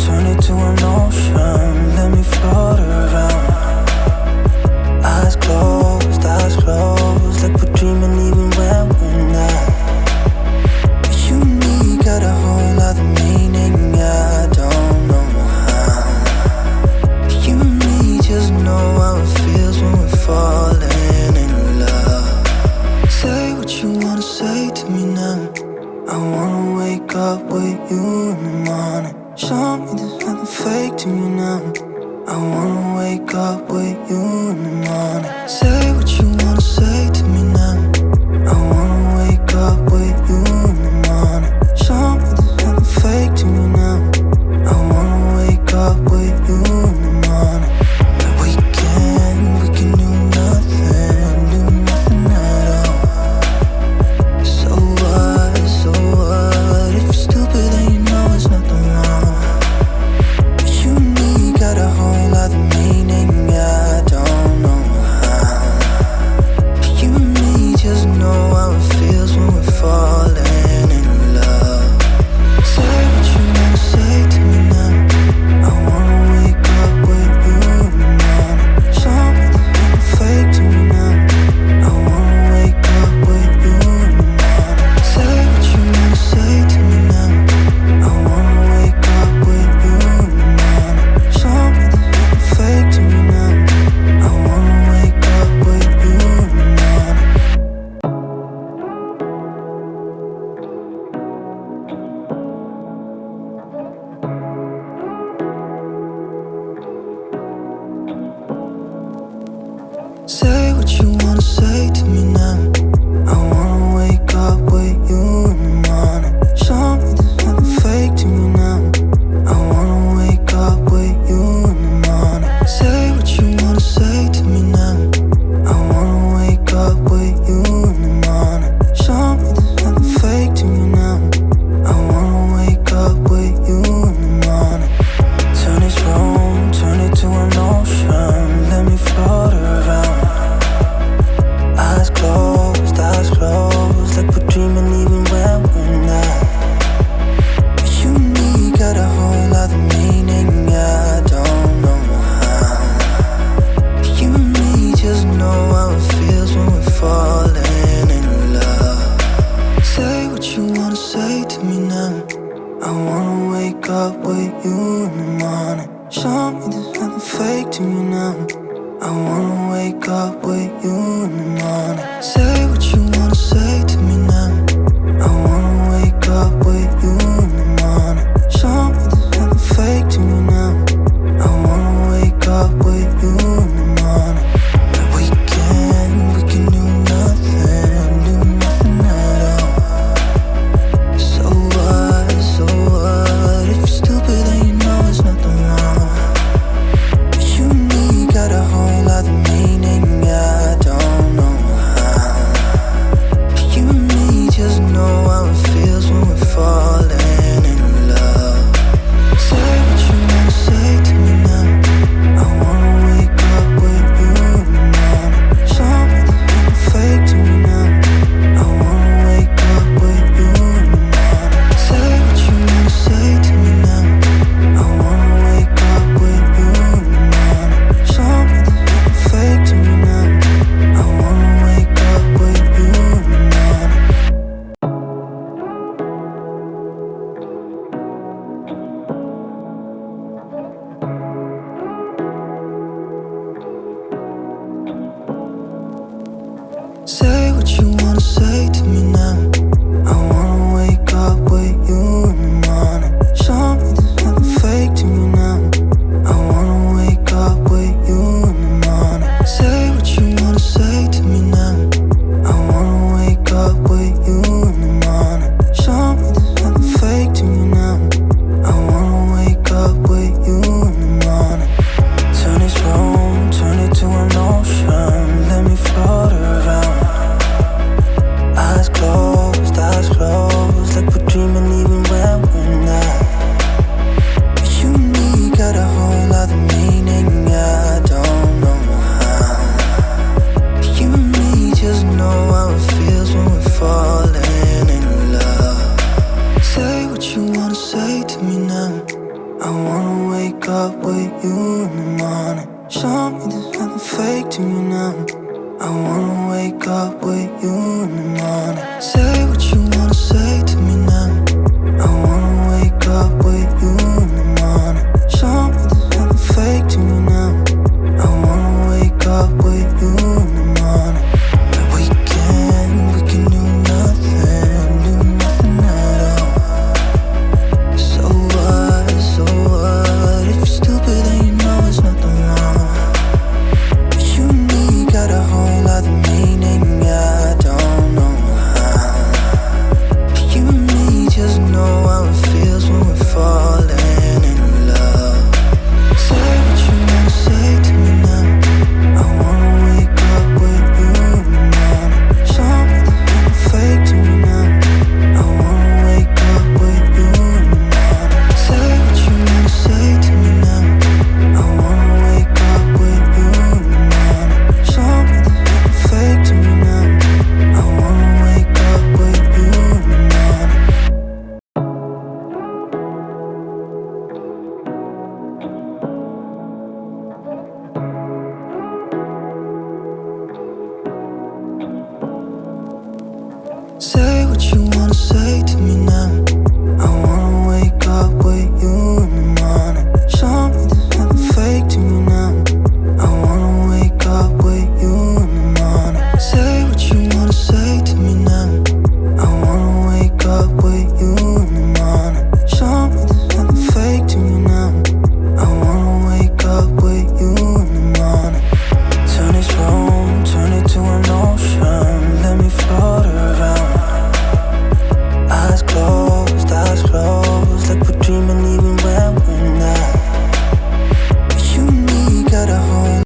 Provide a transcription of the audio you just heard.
Turn fake to you now. I wanna wake up with you in the morning. Say what you wanna say to me now. I wanna wake up with you in the morning. Show me there's nothing fake to me now. I wanna wake up with you in the morning. Like we can do nothing at all. So what? If you're stupid then you know it's nothing wrong. You and me got a whole other meaning, I don't know how. You and me just know how it feels when we're falling in love. Say what you wanna say to me now. I wanna wake up with you in the morning. Show me there's nothing fake to me now. I wanna wake up with you in the morning. Say what you wanna say to me now. I wanna wake up with you in the morning. Show me there's nothing fake to me now. I wanna wake up with you in the morning. Say what you wanna say to me now. I wanna wake up with you in the morning. Show me there's nothing fake to me now. I wanna wake up with you in the morning. Say what you wanna say to me now. I wanna wake up with you in the morning. Show me there's nothing fake to me now. I wanna wake up with you in the morning. Turn this room, turn it to an ocean. Let me float around. Eyes closed, like we're dreaming even when we're not. You and me got a whole other meaning, I don't know how. You and me just know how it feels when we're falling in love. Say what you wanna say to me now. I wanna wake up with you in the morning. Show me there's nothing fake to me now. I wanna wake up with you in the morning. Say what you wanna say to me now. I wanna wake up with you in the morning. Show me there's nothing fake to me now. I wanna wake up with you in the morning. Like we can do nothing at all. So what? If you're stupid then you know it's nothing wrong. You and me got a whole other meaning, I don't know how. You and me just know how it feels when we're falling in love. Say what you wanna say to me now. I wanna wake up with you in the morning. Show me there's nothing fake to me now. I wanna wake up with you in the morning. Say what you wanna say to me now. I wanna wake up with you in the morning. Show me there's nothing fake to me now. I wanna wake up with you in the morning. Say what you wanna say to me now. I wanna wake up with you in the morning. Show me there's nothing fake to me now. I wanna wake up with you in the morning. Say what you wanna say to me now. I wanna wake up with you in the morning. Show me there's nothing fake to me now. I wanna wake up with you in the morning. Turn this room, turn it to an ocean. Let me float around. Eyes closed, like we're dreaming even when we're not. You and me got a whole other meaning, I don't know how. You and me just know how it feels when we're falling in love. Say what you wanna say to me now. I wanna wake up with you in the morning. Show me there's nothing fake to me now. I wanna wake up with you in the morning. Say what you wanna say to me now. I wanna wake up with you